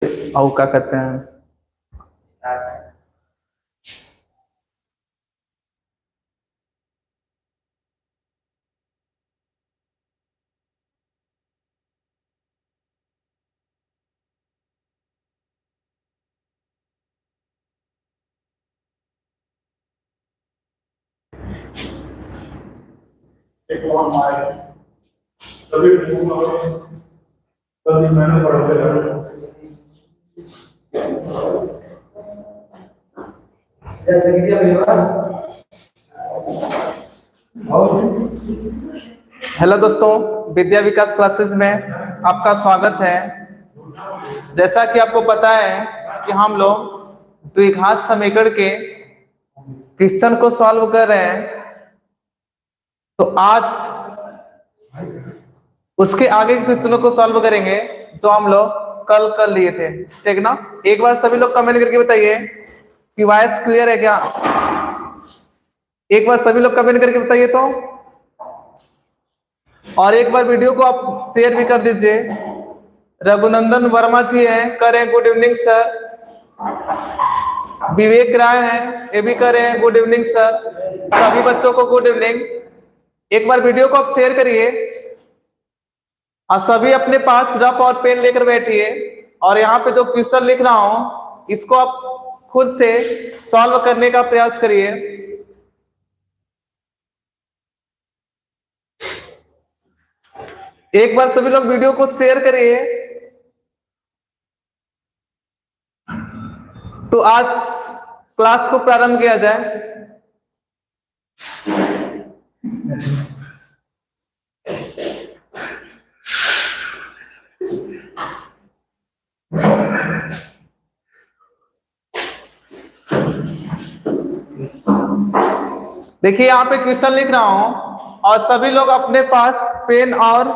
और क्या कहते हैं, मैंने हेलो दोस्तों, विद्या विकास क्लासेस में आपका स्वागत है। जैसा कि आपको पता है कि हम लोग द्विघात समीकरण के क्वेश्चन को सॉल्व कर रहे हैं, तो आज उसके आगे के क्वेश्चनों को सॉल्व करेंगे जो हम लोग कल कर लिए थे। ठीक ना? एक बार सभी लोग कमेंट करके बताइए कि वॉइस क्लियर है क्या। एक बार सभी लोग कमेंट करके बताइए तो, और एक बार वीडियो को आप शेयर भी कर दीजिए। रघुनंदन वर्मा जी हैं, करें गुड इवनिंग सर। विवेक राय हैं, ये भी करें गुड इवनिंग सर। सभी बच्चों को गुड इवनिंग। एक बार वीडियो को आप शेयर करिए और सभी अपने पास रफ और पेन लेकर बैठिए, और यहाँ पे जो क्वेश्चन लिख रहा हूं इसको आप खुद से सॉल्व करने का प्रयास करिए। एक बार सभी लोग वीडियो को शेयर करिए। तो आज क्लास को प्रारंभ किया जाए। देखिए यहाँ पे क्वेश्चन लिख रहा हूं और सभी लोग अपने पास पेन और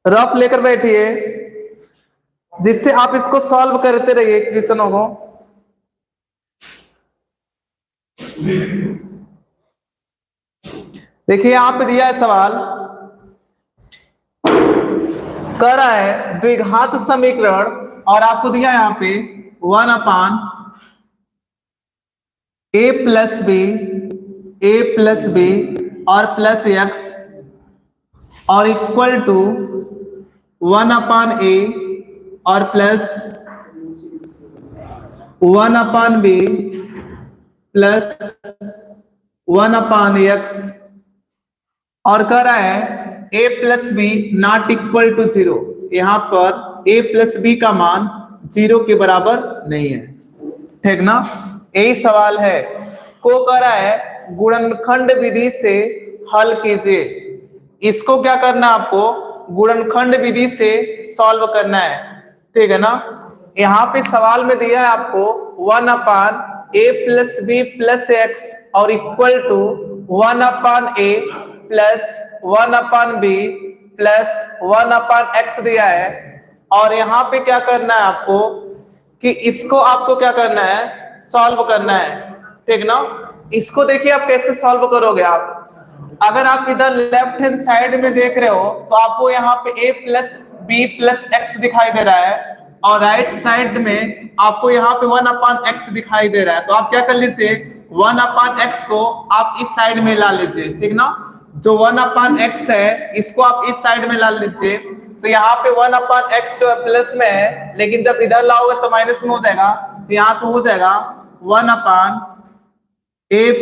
रफ लेकर बैठिए, जिससे आप इसको सॉल्व करते रहिए क्वेश्चनों को। देखिए यहाँ पे दिया है सवाल, कर रहा है द्विघात समीकरण, और आपको दिया है यहाँ पे 1/a प्लस बी और प्लस एक्स और इक्वल टू 1/a और प्लस 1/b प्लस 1/x, और कह रहा है a plus b not equal to 0। यहां पर a प्लस बी का मान 0 के बराबर नहीं है। ठीक ना? यही सवाल है। को कह रहा है गुणनखंड विधि से हल कीजिए। इसको क्या करना है आपको? गुणनखंड विधि से सॉल्व करना है। ठीक है ना? यहाँ पे सवाल में दिया है आपको 1/a plus B plus x और equal to 1/a plus 1/b plus 1/x दिया है। और यहाँ पे क्या करना है आपको कि इसको आपको क्या करना है? सॉल्व करना है। ठीक ना? इसको देखिए आप कैसे सॉल्व करोगे। आप अगर आप इधर लेफ्ट हैंड साइड में देख रहे हो तो आपको यहाँ पे a plus B plus x दिखाई दे रहा है, और राइट साइड में आपको यहाँ पे 1/x दिखाई दे रहा है। तो आप क्या कर लीजिए, 1/x को आप इस साइड में ला लीजिए। ठीक ना? जो 1/x है इसको आप इस साइड में ला लीजिए। तो यहाँ पे 1/x जो है प्लस में है, लेकिन जब इधर लाओगे तो माइनस में हो जाएगा। तो यहाँ पे हो जाएगा 1/a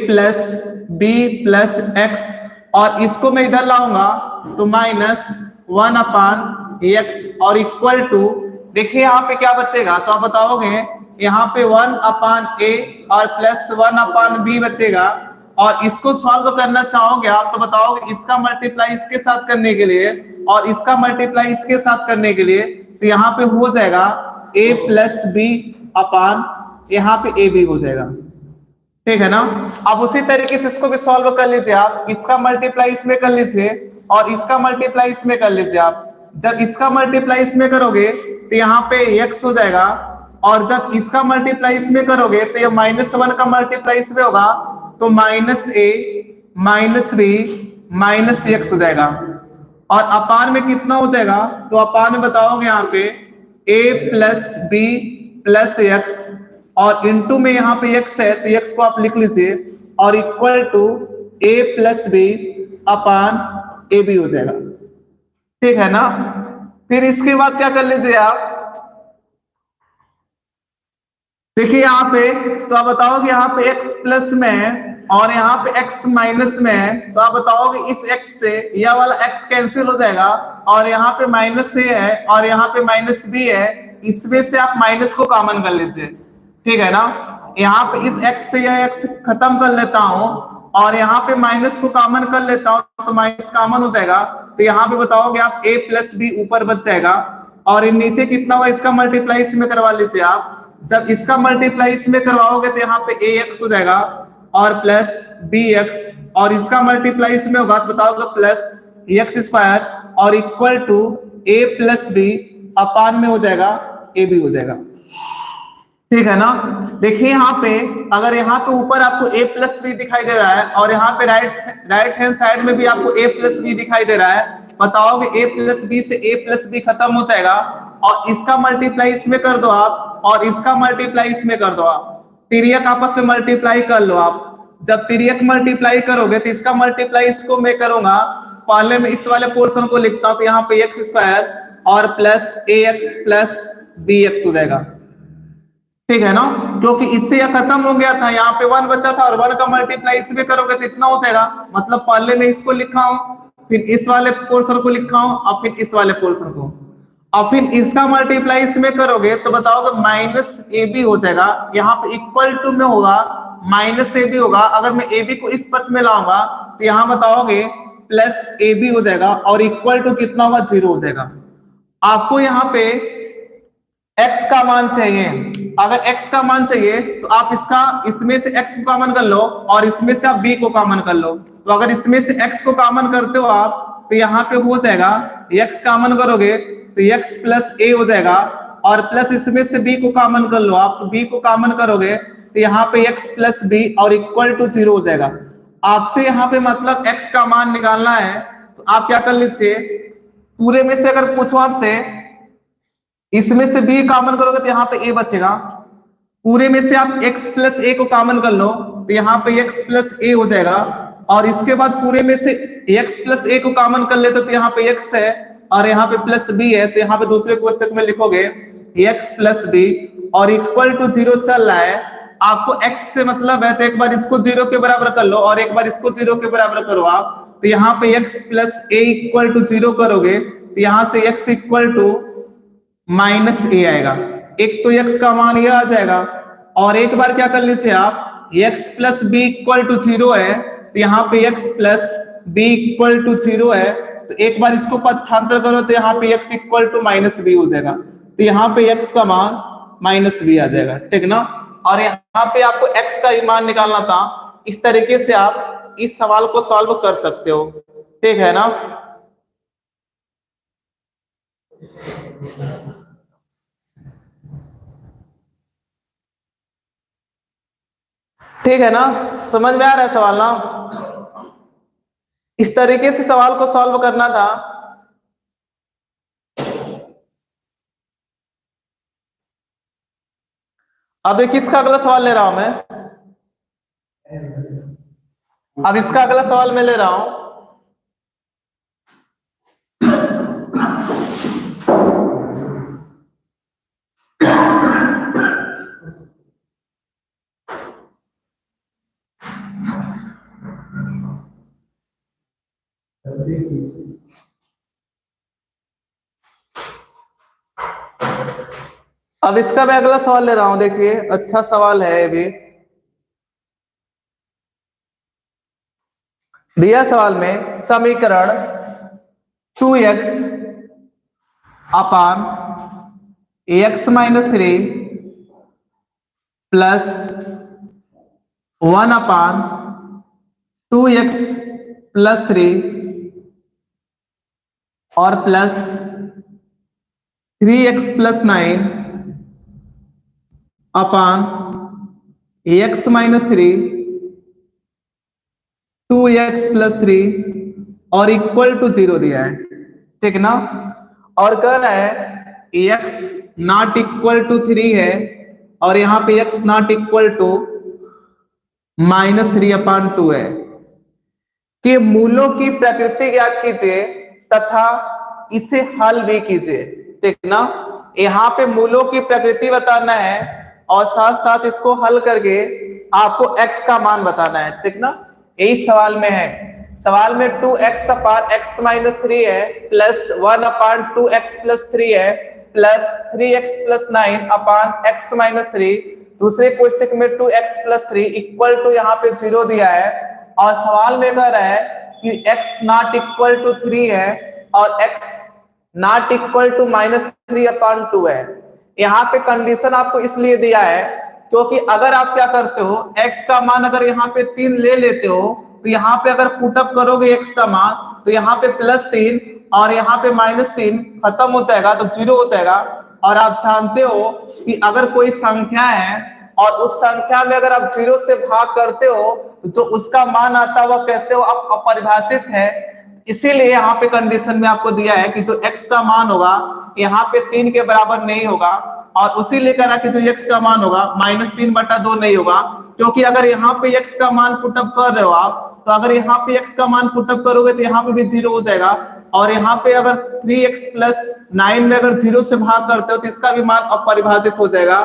plus B plus x, और इसको मैं इधर लाऊंगा तो माइनस 1/x और इक्वल टू, देखिए यहाँ पे क्या बचेगा तो आप बताओगे, यहाँ पे 1/a और प्लस 1/b बचेगा। और इसको सॉल्व करना चाहोगे आप तो बताओगे इसका मल्टीप्लाई इसके साथ करने के लिए और इसका मल्टीप्लाई इसके साथ करने के लिए, तो यहाँ पे हो जाएगा a प्लस बी अपान यहाँ पे ए बी हो जाएगा। ठीक है ना? अब उसी तरीके से इसको भी सॉल्व कर लीजिए। आप इसका मल्टीप्लाई इसमें कर लीजिए और इसका मल्टीप्लाई इसमें कर लीजिए। आप जब इसका मल्टीप्लाई इसमें करोगे तो यहाँ पे x हो जाएगा, और जब इसका मल्टीप्लाई इसमें करोगे तो ये -1 का मल्टीप्लाई इसमें होगा, तो -a -b -x हो जाएगा। और अपान में कितना हो जाएगा? तो अपान में बताओगे यहाँ पे a plus B plus x और इंटू में यहाँ पे x है तो x को आप लिख लीजिए और equal to a plus B upon a b हो जाएगा। ठीक है ना। फिर इसके बाद क्या कर लीजिए आप, देखिए यहाँ पे तो आप बताओगे यहाँ पे x प्लस में है और यहाँ पे x माइनस में है, तो आप बताओगे इस x से यह वाला x कैंसिल हो जाएगा और यहाँ पे माइनस a है और यहाँ पे माइनस b है, इसमें से आप माइनस को कॉमन कर लीजिए। ठीक है ना। यहाँ पे इस x से यह x खत्म कर लेता हूं और यहाँ पे माइनस को कॉमन कर लेता हूं तो माइनस कॉमन हो जाएगा, तो यहाँ पे बताओगे आप a प्लस बी ऊपर बच जाएगा और नीचे कितना होगा इसका मल्टीप्लाई इसमें करवा लीजिए आप। जब इसका मल्टीप्लाई इसमें करवाओगे तो यहाँ पे ax हो जाएगा और प्लस bx और इसका मल्टीप्लाई इसमें होगा तो बताओगे प्लस x स्क्वायर और equal to a plus B upon में हो जाएगा ए बी हो जाएगा। ठीक है ना। देखिए यहाँ पे अगर यहाँ पे ऊपर आपको a प्लस बी दिखाई दे रहा है और यहाँ पे राइट हैंड साइड में भी आपको a प्लस बी दिखाई दे रहा है, बताओगे a प्लस बी से a प्लस बी खत्म हो जाएगा और इसका मल्टीप्लाई इसमें कर दो आप और इसका मल्टीप्लाई इसमें कर दो आप, तिर्यक आपस में मल्टीप्लाई कर लो आप। जब तिर्यक मल्टीप्लाई करोगे तो इसका मल्टीप्लाई इसको मैं करूंगा, पहले मैं इस वाले पोर्शन को लिखता हूं तो यहाँ पे एक्स स्क्वायर और प्लस ए एक्स प्लस बी एक्स हो जाएगा। ठीक है ना, क्योंकि इससे यह खत्म हो गया था, यहाँ पे 1 बचा था और 1 का मल्टीप्लाई इसमें करोगे तो इतना हो जाएगा। मतलब पहले मैं इसको लिखा हूं, फिर इस वाले पोर्शन को लिखा हूं और फिर इस वाले पोर्शन को, और फिर इसका मल्टीप्लाई इसमें करोगे तो बताओगे माइनस ए बी हो जाएगा। यहाँ पे इक्वल टू में होगा माइनस ए बी होगा। अगर मैं ए बी को इस पक्ष में लाऊंगा तो यहाँ बताओगे प्लस ए बी हो जाएगा और इक्वल टू कितना होगा 0 हो जाएगा। आपको यहाँ पे x का मान चाहिए, अगर x का मान चाहिए तो आप इसमें से x को कॉमन कर लो और इसमें से आप b को कॉमन कर लो। तो अगर इसमें से x को कॉमन करते हो आप तो यहाँ पे हो जाएगा x कॉमन करोगे तो x प्लस a हो जाएगा और प्लस इसमें से b को कॉमन कर लो आप, तो b को कॉमन करोगे तो यहाँ पे x प्लस b और इक्वल टू 0 हो जाएगा। आपसे यहाँ पे मतलब x का मान निकालना है तो आप क्या कर लीजिए, पूरे में से अगर पूछो आपसे इसमें से b कॉमन करोगे तो यहाँ पे a बचेगा, पूरे में से आप x प्लस a को कॉमन कर लो तो यहाँ पे x प्लस a हो जाएगा और इसके बाद पूरे में से x प्लस a को कॉमन कर लेते तो यहाँ पे x है और यहाँ पे प्लस b है, तो यहाँ पे दूसरे कोष्टक में लिखोगे x प्लस b और इक्वल टू 0 चल रहा है। आपको x से मतलब है तो एक बार इसको 0 के बराबर कर लो और एक बार इसको 0 के बराबर करो आप, तो यहाँ पे x plus a equal to 0 करोगे तो यहाँ से x equal to minus a आएगा। एक तो x का मान ये आ जाएगा और एक बार क्या कर लीजिए आप, x plus b equal to 0 है तो यहाँ पे x plus b equal to 0 है, तो एक बार इसको पक्षांतर करो तो यहाँ पे x equal to minus b हो जाएगा, तो यहाँ पे x का मान माइनस b आ जाएगा। ठीक ना। और यहाँ पे आपको x का मान निकालना था, इस तरीके से आप इस सवाल को सॉल्व कर सकते हो। ठीक है ना। ठीक है ना, समझ में आ रहा है सवाल ना। इस तरीके से सवाल को सॉल्व करना था। अब एक इसका अगला सवाल ले रहा हूं मैं, अब इसका अगला सवाल मैं ले रहा हूं। अब इसका मैं अगला सवाल ले रहा हूं। देखिए अच्छा सवाल है ये भी। दिया सवाल में समीकरण 2x अपान ax माइनस 3 प्लस 1 अपान 2x प्लस 3 और प्लस 3x प्लस 9 अपान ax माइनस 3 2x प्लस 3 और इक्वल टू 0 दिया है। ठीक ना। और कह रहा है ax नॉट इक्वल टू 3 है और यहाँ पे x नॉट इक्वल टू -3/2 है कि मूलों की प्रकृति ज्ञात कीजिए तथा इसे हल भी कीजिए। ठीक ना, यहाँ पे मूलों की प्रकृति बताना है और साथ साथ इसको हल करके आपको x का मान बताना है। ठीक ना, यही सवाल में है। सवाल में 2x अपान x माइनस 3 है प्लस 1 अपान 2x प्लस 3 है प्लस 3x प्लस 9 अपान x माइनस 3। दूसरे क्वेश्चन में 2x प्लस 3 इक्वल टू यहाँ पे 0 दिया है और सवाल में कह रहा है कि x नॉट इक्वल टू 3 है और x नॉट इक्वल टू -3/2 है। यहाँ पे कंडीशन आपको इसलिए दिया है क्योंकि अगर आप क्या करते हो, x का मान अगर यहाँ पे 3 ले लेते हो तो यहाँ पे अगर पुटअप करोगे x का मान तो यहाँ पे +3 और यहाँ पे -3 खत्म हो जाएगा तो 0 हो जाएगा। और आप जानते हो कि अगर कोई संख्या है और उस संख्या में अगर आप 0 से भाग करते हो तो जो उसका मान आता है वह कहते हो आप अपरिभाषित है। इसीलिए यहाँ पे कंडीशन में आपको दिया है कि जो x का मान होगा यहाँ पे 3 के बराबर नहीं होगा और उसी लेकर कि जो x का मान होगा -3/2 नहीं होगा, क्योंकि अगर यहाँ पे x का मान पुटअप कर रहे हो आप तो अगर यहाँ पे x का मान पुटअप करोगे तो यहाँ पे भी 0 हो जाएगा और यहाँ पे अगर 3x प्लस 9 में अगर 0 से भाग करते हो तो इसका भी मान अपरिभाषित हो जाएगा।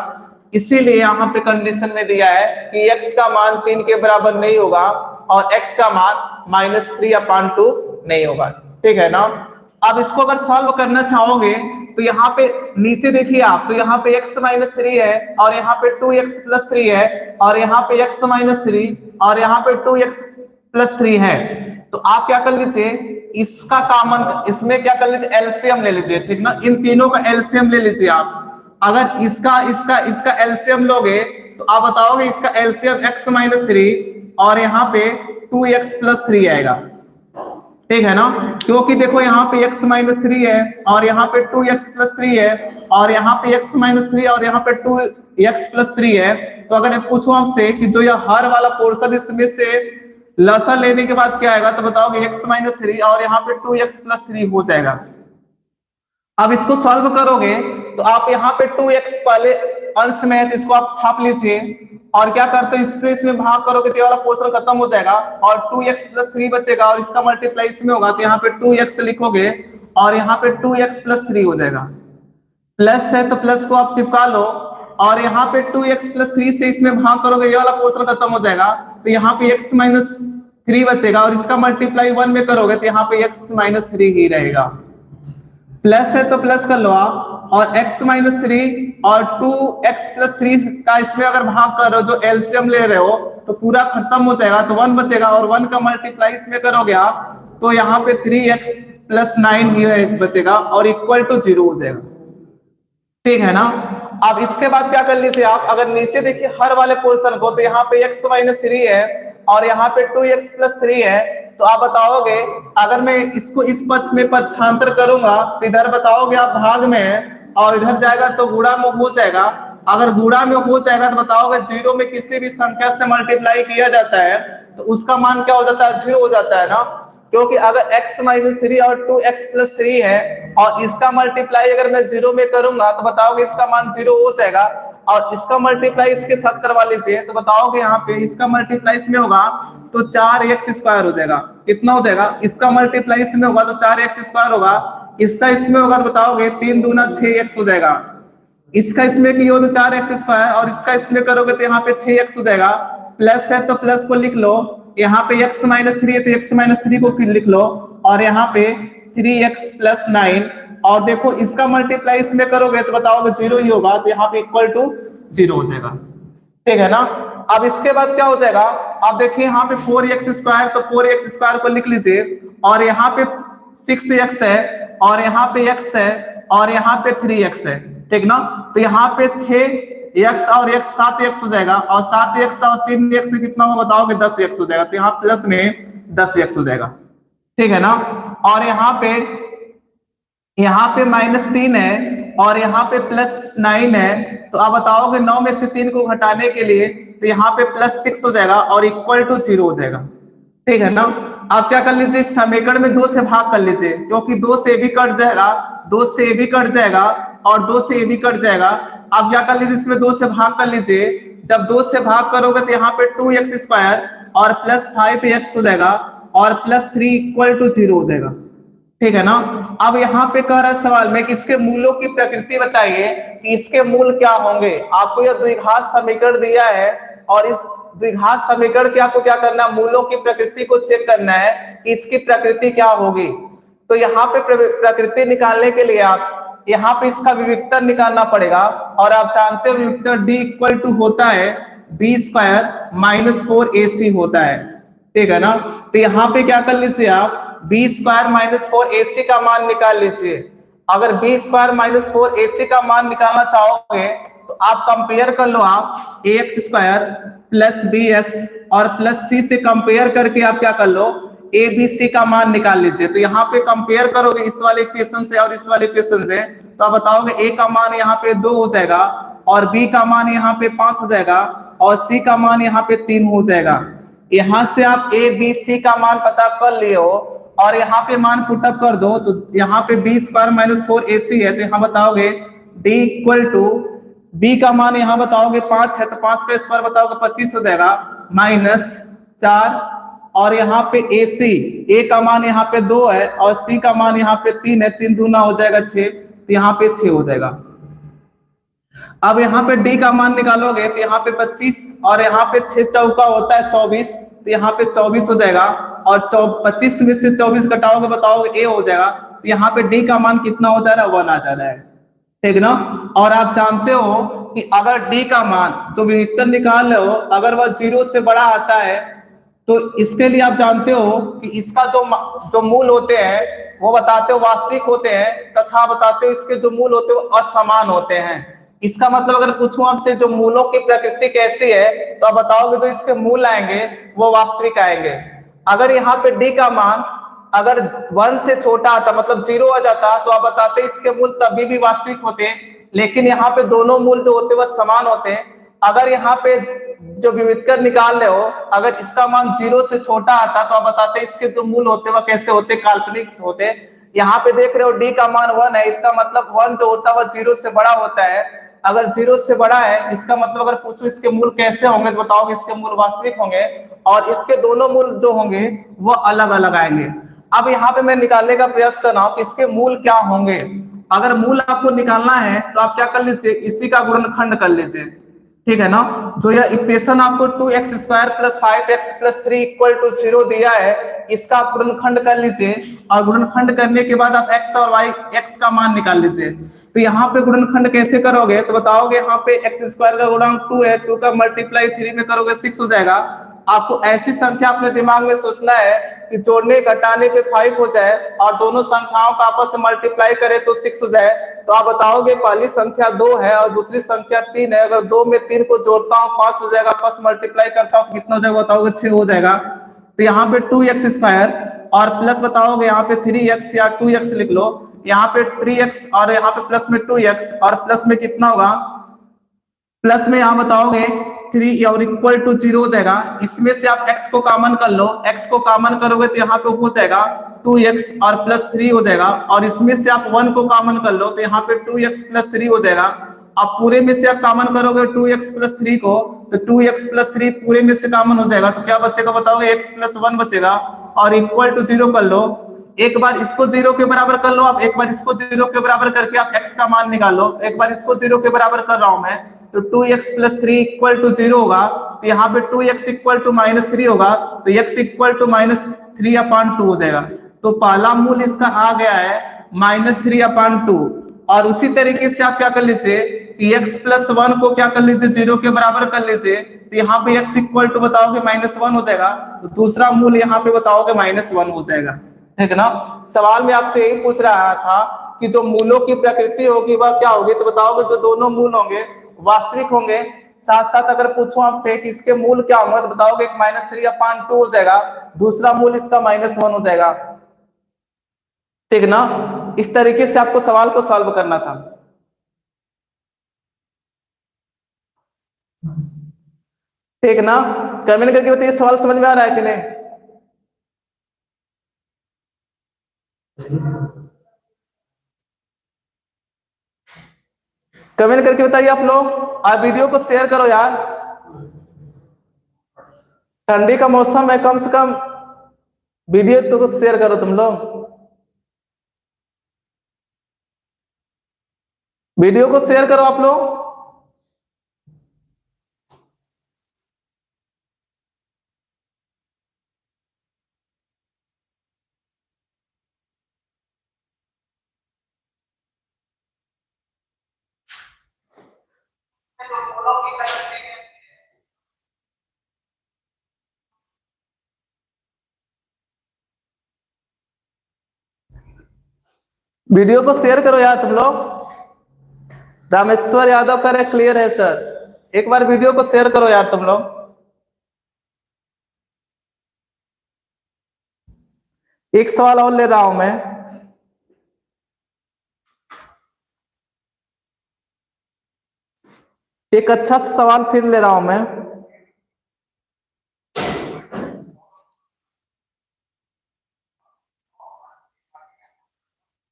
इसीलिए यहाँ पे कंडीशन में दिया है कि x का मान 3 के बराबर नहीं होगा और x का मान -3/2 नहीं होगा। ठीक है ना, अब इसको अगर सॉल्व करना चाहोगे तो यहाँ पे नीचे देखिए आप, तो यहाँ पे x माइनस 3 है और यहाँ पे 2x प्लस 3 है और यहाँ पे x माइनस 3 और यहाँ पे 2x प्लस 3 है। तो आप क्या कर लीजिए, इसका कॉमन, इसमें क्या कर लीजिए, एलसीएम ले लीजिए। ठीक ना, इन तीनों का एलसीएम ले लीजिए आप। अगर इसका एलसीएम लोगे तो आप बताओगे इसका एलसीएम x माइनस 3 और यहाँ पे 2x प्लस 3 आएगा। ठीक है ना, क्योंकि देखो यहाँ पे x माइनस 3 है और यहाँ पे 2x प्लस 3 है और यहाँ पे x माइनस 3 और यहाँ पे 2x प्लस 3 है। तो अगर मैं पूछूं आपसे कि जो यह हर वाला पोर्शन इसमें से लसन लेने के बाद क्या आएगा, तो बताओगे x माइनस 3 और यहाँ पे 2x प्लस 3 हो जाएगा। अब इसको सॉल्व करोगे तो आप यहाँ पे 2x पहले अंश में है तो इसको आप छाप लीजिए और क्या करते हो, इससे इसमें भाग करोगे तो ये वाला पोर्शन खत्म हो जाएगा और 2x प्लस 3 बचेगा और इसका मल्टीप्लाई इसमें होगा तो यहाँ पे 2x लिखोगे और यहाँ पे 2x प्लस 3 हो जाएगा। प्लस है तो प्लस को आप चिपका लो और यहाँ पे 2x प्लस 3 से इसमें भाग करोगे ये वाला पोर्शन खत्म हो जाएगा तो यहाँ पे x माइनस 3 बचेगा और इसका मल्टीप्लाई 1 में करोगे तो यहाँ पे x माइनस 3 ही रहेगा। प्लस है तो प्लस कर लो आप और x माइनस 3 और 2x प्लस 3 का इसमें अगर भाग कर रहे हो जो एलसीएम ले रहे हो तो पूरा खत्म हो जाएगा तो 1 बचेगा और 1 का मल्टीप्लाई इसमें करोगे आप तो यहाँ पे 3x प्लस 9 ही बचेगा और इक्वल टू 0 हो जाएगा। ठीक है ना, अब इसके बाद क्या कर लीजिए आप, अगर नीचे देखिए हर वाले पोर्शन को तो यहाँ पे x माइनस 3 है और यहाँ पे 2x प्लस 3 है तो आप बताओगे अगर मैं इसको इस पक्ष में पक्षांतर करूंगा तो इधर बताओगे आप भाग में है और इधर जाएगा तो गुणा में हो जाएगा। अगर गुणा में हो जाएगा तो बताओगे 0 में किसी भी संख्या से मल्टीप्लाई किया जाता है तो उसका मान क्या हो जाता है, 0 हो जाता है ना, क्योंकि अगर x माइनस 3 और 2x प्लस 3 है और इसका मल्टीप्लाई अगर मैं 0 में करूंगा तो बताओगे इसका मान 0 हो जाएगा और इसका मल्टीप्लाई इसके साथ करवा लीजिए तो बताओगे यहाँ पे इसका मल्टीप्लाई इसमें होगा तो 4x स्क्वायर हो जाएगा। कितना हो जाएगा, इसका मल्टीप्लाई इसमें होगा तो 4x स्क्वायर होगा, इसका इसमें होगा तो बताओगे 3 दूना 6x हो जाएगा। इसका इसमें की हो तो 4x स्क्वायर और इसका इसमें करोगे तो यहाँ पे 6x हो जाएगा। प्लस है तो प्लस को लिख लो, यहाँ पे x माइनस 3 है तो x माइनस 3 को लिख लो और यहाँ पे 3x प्लस 9 और देखो इसका मल्टीप्लाई इसमें करोगे तो बताओगे 0 ही होगा तो यहाँ पे इक्वल टू 0 हो जाएगा। ठीक है ना, अब इसके बाद क्या हो जाएगा, आप देखिए यहाँ पे 4x स्क्वायर तो 4x स्क्वायर को लिख लीजिए और यहाँ पे 6x है और यहाँ पे x है और यहाँ पे 3x है। ठीक ना, तो यहाँ पे 6x और x 7x हो जाएगा और 7x और 3x से कितना होगा बताओगे 10x हो जाएगा तो यहाँ प्लस में 10x हो जाएगा। ठीक है ना, और यहाँ पे -3 है और यहाँ पे प्लस 9 है तो आप बताओगे 9 में से 3 को घटाने के लिए तो यहाँ पे +6 हो जाएगा और इक्वल टू 0 हो जाएगा। ठीक है ना, आप क्या कर लीजिए समीकरण में 2 से भाग कर लीजिए क्योंकि 2 से भी कट जाएगा, 2 से भी कट जाएगा और 2 से ये भी कट जाएगा। अब क्या कर लीजिए, इसमें 2 से भाग कर लीजिए। जब 2 से भाग करोगे तो यहाँ पे 2x² और प्लस 5x हो जाएगा और प्लस 3 इक्वल टू 0 हो जाएगा। ठीक है ना। अब यहाँ पे कह रहा है सवाल में कि इसके मूलों की प्रकृति बताइए कि इसके मूल क्या होंगे। आपको यह द्विघात समीकरण दिया है और इस द्विघात समीकरण के आपको क्या करना है, मूलों की प्रकृति को चेक करना है कि इसकी प्रकृति क्या होगी। तो यहाँ पे प्रकृति निकालने के लिए आप यहाँ पे इसका विविक्तर निकालना पड़ेगा और आप जानते हो विविक्तर d इक्वल टू होता है b² माइनस 4ac होता है। ठीक है ना। तो यहाँ पे क्या कर लीजिए आप b² माइनस 4ac का मान निकाल लीजिए। अगर b² माइनस 4ac का मान निकालना चाहोगे तो आप कंपेयर कर लो, आप ax² प्लस bx और प्लस c से कंपेयर करके आप क्या कर लो abc का मान निकाल लीजिए। तो यहाँ पे कंपेयर करोगे इस वाले इक्वेशन से और इस वाले इक्वेशन में, तो आप बताओगे a का मान यहाँ पे 2 हो जाएगा और b का मान यहाँ पे 5 हो जाएगा और c का मान यहाँ पे 3 हो जाएगा। यहाँ से आप a b c का मान पता कर लिए हो और यहाँ पे मान पुटअप कर दो। तो यहाँ पे b² माइनस 4ac है तो यहाँ बताओगे d इक्वल टू b का मान यहाँ बताओगे 5 है तो 5 का स्क्वायर बताओगे 25 हो जाएगा माइनस 4 और यहाँ पे a का मान यहाँ पे 2 है और c का मान यहाँ पे 3 है, 3 दूना हो जाएगा 6 तो यहाँ पे 6 हो जाएगा। अब यहाँ पे d का मान निकालोगे तो यहाँ पे 25 और यहाँ पे 6 चौका होता है 24 तो यहाँ पे 24 हो जाएगा और 25 में से 24 घटाओगे बताओगे a हो जाएगा। तो यहाँ पे d का मान कितना हो जा रहा है, 1 आ जा रहा है। ठीक ना। और आप जानते हो कि अगर d का मान जो विविक्तर निकाल रहे हो अगर वह 0 से बड़ा आता है तो इसके लिए आप जानते हो कि इसका जो मूल होते हैं वो बताते हो वास्तविक होते हैं तथा बताते हो इसके जो मूल होते हैं वो असमान होते हैं। इसका मतलब अगर पूछूं आपसे जो मूलों की प्रकृति कैसी है तो आप बताओगे जो इसके मूल आएंगे वो वास्तविक आएंगे। अगर यहाँ पे d का मान अगर 1 से छोटा आता मतलब 0 आ जाता तो आप बताते इसके मूल तभी भी वास्तविक होते हैं, लेकिन यहाँ पे दोनों मूल जो होते हैं वह समान होते हैं। अगर यहाँ पे जो विविधकर निकाल रहे हो अगर इसका मान 0 से छोटा आता तो आप बताते इसके जो मूल होते वह कैसे होते, काल्पनिक होते। यहाँ पे देख रहे हो d का मान 1 है, इसका मतलब 1 जो होता है वह 0 से बड़ा होता है। अगर 0 से बड़ा है इसका मतलब अगर पूछो इसके मूल कैसे होंगे तो बताओगे इसके मूल वास्तविक होंगे और इसके दोनों मूल जो होंगे वो अलग अलग आएंगे। अब यहाँ पे मैं निकालने का प्रयास कर रहा हूँ कि इसके मूल क्या होंगे। अगर मूल आपको निकालना है तो आप क्या कर लीजिए, इसी का गुणनखंड कर लीजिए। ठीक है ना। जो यह इक्वेशन आपको 2x² plus 5x plus 3 equal to 0 दिया है इसका आप गुणनखंड कर लीजिए और गुणनखंड करने के बाद आप x और y x का मान निकाल लीजिए। तो यहाँ पे गुणनखंड कैसे करोगे तो बताओगे यहाँ पे x² का गुणांक 2 है, 2 का मल्टीप्लाई 3 में करोगे 6 हो जाएगा। आपको ऐसी संख्या अपने दिमाग में सोचना है कि जोड़ने घटाने पे 5 हो जाए और दोनों संख्याओं का आपस में मल्टीप्लाई करें तो 6 हो जाए। तो आप बताओगे पहली संख्या 2 है और दूसरी संख्या 3 है, अगर 2 में 3 को जोड़ता हूँ 5 हो जाएगा, आपस मल्टीप्लाई करता हूँ तो कितना हो जाएगा बताओगे 6 हो जाएगा। तो यहाँ पे 2x² और प्लस बताओगे यहाँ पे 3x या 2x लिख लो, यहाँ पे 3x और यहाँ पे प्लस में 2x और प्लस में कितना होगा, प्लस में यहाँ बताओगे 3 और इक्वल टू 0 हो जाएगा। इसमें से आप x को कॉमन कर लो, x को कॉमन करोगे तो यहाँ पे हो जाएगा 2x और प्लस 3 हो जाएगा और इसमें से आप 1 को कॉमन कर लो तो यहाँ पे 2x प्लस 3 हो जाएगा। अब पूरे में से आप कॉमन करोगे 2x प्लस 3 को तो 2x प्लस 3 पूरे में से कॉमन हो जाएगा तो क्या बचेगा बताओगे x प्लस 1 बचेगा और इक्वल टू 0 कर लो। एक बार इसको 0 के बराबर कर लो, आप एक बार इसको 0 के बराबर करके आप x का मान निकालो। एक बार इसको 0 के बराबर कर रहा हूं मैं तो 2x प्लस 3 इक्वल टू 0 होगा तो यहाँ पे 2x इक्वल टू माइनस 3 होगा तो x इक्वल टू माइनस 3/2 हो जाएगा। तो पहला मूल इसका आ गया है -3/2 और उसी तरीके से आप क्या कर लीजिए कि x प्लस 1 को क्या कर लीजिए 0 के बराबर कर लीजिए तो यहाँ पे x इक्वल टू बताओगे -1 हो जाएगा तो दूसरा मूल यहाँ पे बताओगे -1 हो जाएगा। ठीक है ना। सवाल में आपसे यही पूछ रहा था कि जो मूलों की प्रकृति होगी वह क्या होगी तो बताओगे जो दोनों मूल होंगे वास्तविक होंगे। साथ साथ अगर पूछूं आपसे कि इसके मूल क्या होंगे तो बताओगे एक -3/2 हो जाएगा, दूसरा मूल इसका -1 हो जाएगा। ठीक ना। इस तरीके से आपको सवाल को सॉल्व करना था। ठीक ना। कमेंट करके बताइए सवाल समझ में आ रहा है कि नहीं। कमेंट करके बताइए आप लोग, और वीडियो को शेयर करो यार। ठंडी का मौसम है, कम से कम वीडियो तो शेयर करो तुम लोग। वीडियो को शेयर करो आप लोग। वीडियो को शेयर करो यार तुम लोग। रामेश्वर यादव करे क्लियर है सर, एक बार वीडियो को शेयर करो यार तुम लोग। एक सवाल और ले रहा हूं मैं। एक अच्छा सवाल फिर ले रहा हूं मैं।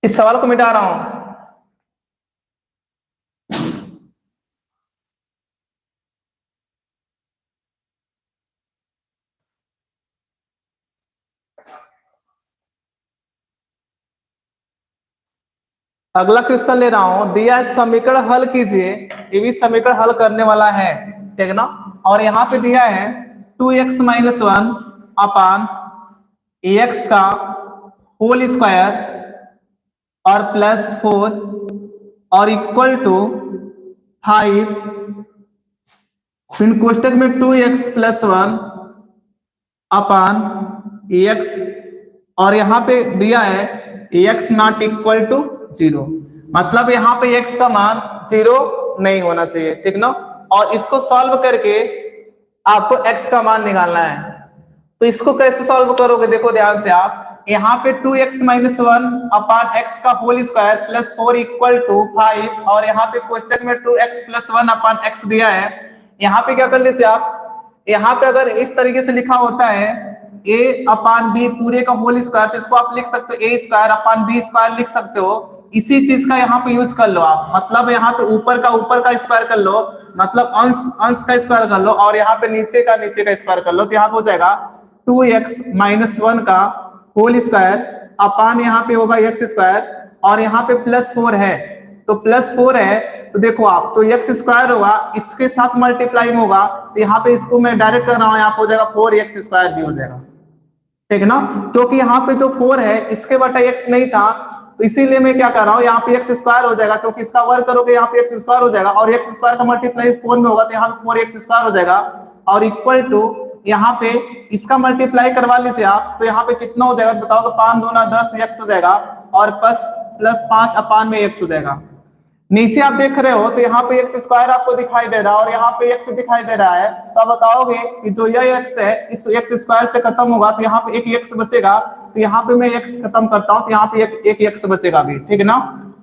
इस सवाल को मिटा रहा हूं। अगला क्वेश्चन ले रहा हूं, दिया समीकरण हल कीजिए। ये भी समीकरण हल करने वाला है, ठीक है ना। और यहाँ पे दिया है 2x-1 अपान एक्स का होल स्क्वायर और +4 और इक्वल टू 5, फिर कोष्टक में 2x+1 अपान एक्स, और यहाँ पे दिया है x नॉट इक्वल टू 0, मतलब यहाँ पे x का मान 0 नहीं होना चाहिए, ठीक ना। और इसको सॉल्व करके आपको x का मान निकालना है। तो इसको कैसे सॉल्व करोगे, देखो ध्यान से आप। यहाँ पे 2x-1 अपान x का होल स्क्वायर +4 इक्वल टू 5, और यहाँ पे क्वेश्चन में 2x+1 अपान x दिया है। यहाँ पे क्या कर लीजिए आप, यहाँ पे अगर इस तरीके से लिखा होता है a अपान b पूरे का होल स्क्वायर, तो इसको आप लिख सकते हो a square upon b square लिख सकते हो। इसी चीज का यहाँ पे यूज कर लो आप, मतलब यहाँ पे ऊपर का स्क्वायर कर लो, मतलब अंश का स्क्वायर कर लो, और यहाँ पे नीचे का स्क्वायर कर लो। तो यहाँ पे हो जाएगा 2x-1 का होल स्क्वायर अपान यहाँ पे होगा x स्क्वायर, और यहाँ पे +4 है, तो +4 है तो देखो आप, तो x स्क्वायर होगा इसके साथ मल्टीप्लाई में होगा, तो यहाँ पे इसको मैं डायरेक्ट कर रहा हूँ, यहाँ पे हो जाएगा 4x स्क्वायर भी हो जाएगा, ठीक है ना। क्योंकि यहाँ पे जो 4 है इसके बटा x नहीं था, तो इसीलिए मैं क्या कर रहा हूँ, यहाँ पे x स्क्वायर हो जाएगा, क्योंकि इसका वर्ग करोगे यहाँ पे x स्क्वायर हो जाएगा, और x स्क्वायर का मल्टीप्लाई 4 में होगा, तो यहाँ पे 4x स्क्वायर हो जाएगा, और इक्वल टू यहाँ पे इसका मल्टीप्लाई करवा लीजिए आप, तो यहाँ पे कितना हो जाएगा बताओगे, 5 दूना 10 x हो जाएगा, और +5 अपान में x हो जाएगा। नीचे आप देख रहे हो तो यहाँ पे x स्क्वायर आपको दिखाई दे रहा है, और यहाँ पे x दिखाई दे रहा है, तो आप बताओगे कि जो यह x है इस x स्क्वायर से खत्म होगा, तो यहाँ पे एक x बचेगा, तो यहाँ पे मैं x खत्म करता हूँ, तो यहाँ पे एक x बचेगा भी, ठीक है ना।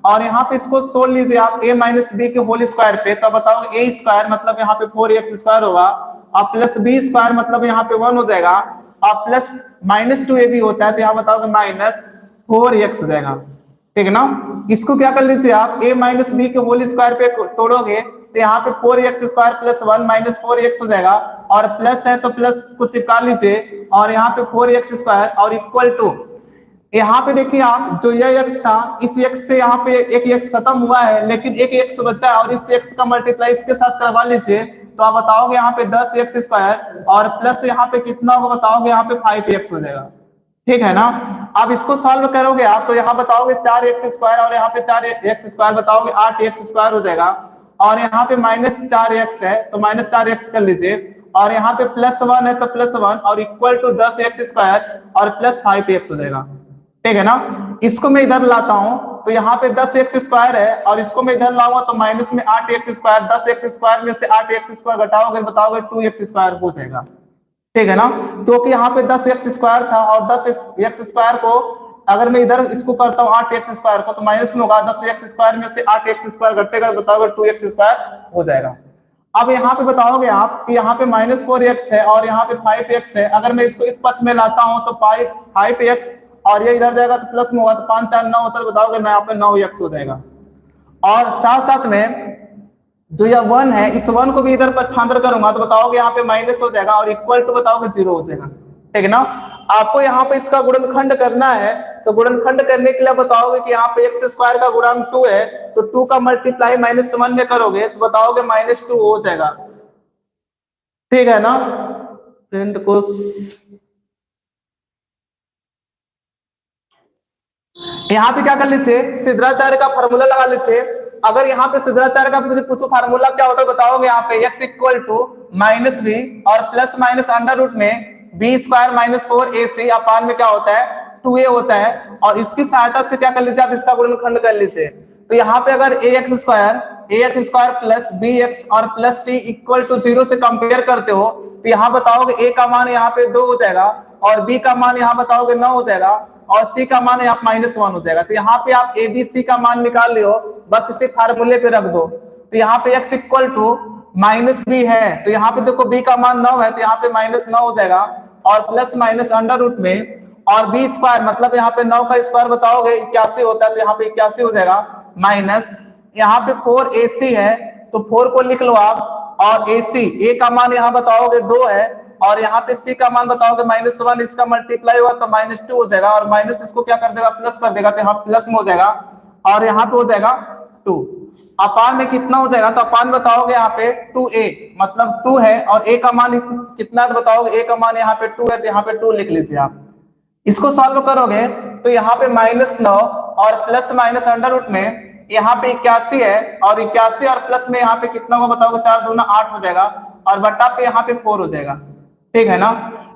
और यहाँ पे इसको तोड़ लीजिए आप a - b के होल स्क्वायर पे, तो बताओगे a स्क्वायर मतलब यहाँ पे 4x स्क्वायर होगा, और प्लस b स्क्वायर मतलब यहाँ पे 1 हो जाएगा, और प्लस -2ab होता है, तो यहाँ बताओगे -4x हो जाएगा, ठीक है ना। इसको क्या कर लीजिए आप, a - b के होल स्क्वायर पे तोड़ोगे, तो यहाँ पे 4x स्क्वायर +1 -4x हो जाएगा, और प्लस है तो प्लस को चिपका लीजिए, और यहाँ पे 4x स्क्वायर और इक्वल टू, यहाँ पे देखिए आप, जो यह x था इस x से यहाँ पे एक x खत्म हुआ है, लेकिन एक x बचा है, और इस x का मल्टीप्लाई इसके साथ करवा लीजिए, तो आप बताओगे यहाँ पे 10x स्क्वायर, और प्लस यहाँ पे कितना होगा बताओगे, यहाँ पे 5x हो जाएगा, ठीक है ना। अब इसको सॉल्व करोगे आप, तो यहाँ बताओगे 4x स्क्वायर, और यहाँ पे 4x स्क्वायर बताओगे 8x स्क्वायर हो जाएगा, और यहाँ पे -4x है तो -4x कर लीजिए, और यहाँ पे +1 है तो +1, और इक्वल टू 10x स्क्वायर और +5x हो जाएगा, ठीक है ना। इसको मैं इधर लाता हूं, तो यहाँ पे 10x स्क्वायर है, और इसको मैं इधर लाऊंगा तो माइनस में 8x स्क्वायर, 10x स्क्वायर में से 8x स्क्वायर घटाओगे बताओगे 2x स्क्वायर हो जाएगा, ठीक है ना। क्योंकि यहाँ पे 10x स्क्वायर था, और 10x स्क्वायर को अगर मैं इधर इसको करता हूँ 8x स्क्वायर को, तो माइनस में होगा, 10x स्क्वायर में से 8x स्क्वायर घटेगा बताओगे 2x स्क्वायर हो जाएगा। अब यहाँ पे बताओगे आप कि यहाँ पे -4x है और यहाँ पे 5x है, अगर मैं इसको इस पक्ष में लाता हूँ तो 5x, और ये इधर जाएगा तो प्लस में होगा, तो 5 4 9 होता है, बताओगे यहाँ पे 9x हो जाएगा। और साथ साथ में जो यह 1 है, इस 1 को भी इधर पक्षांतर करूंगा तो बताओगे यहाँ पे माइनस हो जाएगा और इक्वल टू बताओगे 0 हो जाएगा, ठीक है ना। आपको यहाँ पे इसका गुणनखंड करना है, तो गुणनखंड करने के लिए बताओगे कि यहाँ पे एक्स स्क्वायर का गुणांक 2 है, तो 2 का मल्टीप्लाई -1 में करोगे तो बताओगे -2 हो जाएगा, ठीक है ना। फ्रेंड को यहाँ पे क्या कर लीजिए, सिद्धाचार्य का फार्मूला लगा लीजिए। अगर यहाँ पे सिद्धाचार्य का मुझे पूछो फार्मूला क्या होता है बताओगे, यहाँ पे x equal to minus b और प्लस माइनस अंडर रूट में b square minus 4ac upon में क्या होता है 2a होता है, और इसकी सहायता से क्या कर लीजिए आप इसका गुणनखंड कर लीजिए। तो यहाँ पे अगर ax स्क्वायर प्लस bx और प्लस c इक्वल टू 0 से कंपेयर करते हो तो यहाँ बताओगे a का मान यहाँ पे 2 हो जाएगा और b का मान यहाँ बताओगे 9 हो जाएगा और c का मान यहाँ -1 हो जाएगा। तो यहाँ पे आप a b c का मान निकाल लियो, बस इसे फार्मूले पे रख दो। तो यहाँ पे x equal to minus b है, तो यहाँ पे देखो b का मान 9 है तो यहाँ पे -9 हो जाएगा और प्लस माइनस अंडर रूट में और बी स्क्वायर मतलब यहाँ पे 9 का स्क्वायर बताओगे 81 होता है, तो यहाँ पे 81 हो जाएगा माइनस यहाँ पे 4ac है तो 4 को लिख लो आप, और ac a का मान यहाँ बताओगे 2 है और यहाँ पे c का मान बताओगे -1, इसका मल्टीप्लाई हुआ तो -2 हो जाएगा और माइनस इसको क्या कर देगा प्लस कर देगा, तो यहाँ प्लस में हो जाएगा और यहाँ पे हो जाएगा 2। अपान में कितना हो जाएगा, तो अपान बताओगे यहाँ पे 2a मतलब 2 है और a का मान कितना तो बताओगे a का मान यहाँ पे 2 है तो यहाँ पे 2 लिख लीजिए आप। इसको सॉल्व करोगे तो यहाँ पे -9 और प्लस माइनस अंडर रूट में यहाँ पे 81 है और 81 और प्लस में यहाँ पे कितना होगा बताओगे 4 दूना 8 हो जाएगा और बट्टा पे यहाँ पे 4 हो जाएगा, ठीक है ना।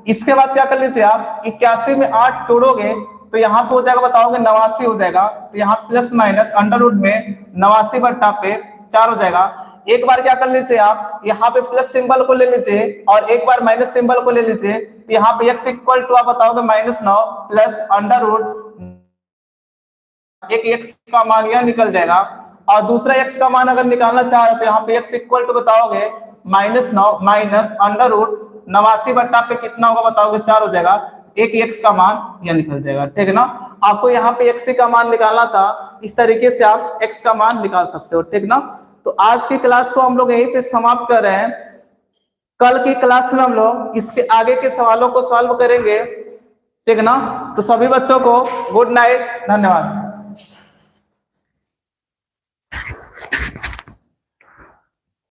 इसके बाद क्या कर लीजिए आप 81 में 8 जोड़ोगे तो यहाँ पे हो जाएगा बताओगे 89 हो जाएगा, तो यहाँ प्लस माइनस अंडर रूट में 89 बट्टा पे 4 हो जाएगा। एक बार क्या कर लीजिए आप यहाँ पे प्लस सिंबल को ले लीजिए और एक बार माइनस सिंबल को ले लीजिए, तो यहाँ पे x इक्वल टू आप बताओगे -9 प्लस अंडर रूट एक x का मान यह निकल जाएगा और दूसरा x का मान अगर निकालना चाहे तो यहाँ पे x इक्वल टू बताओगे -9 माइनस अंडर रूट 89 बट्टा पे कितना होगा बताओगे 4 हो जाएगा, एक x का मान यह निकल जाएगा, ठीक है ना। आपको यहाँ पे x का मान निकालना था, इस तरीके से आप x का मान निकाल सकते हो, ठीक ना। तो आज की क्लास को हम लोग यहीं पे समाप्त कर रहे हैं। कल की क्लास में हम लोग इसके आगे के सवालों को सॉल्व करेंगे, ठीक ना। तो सभी बच्चों को गुड नाइट, धन्यवाद।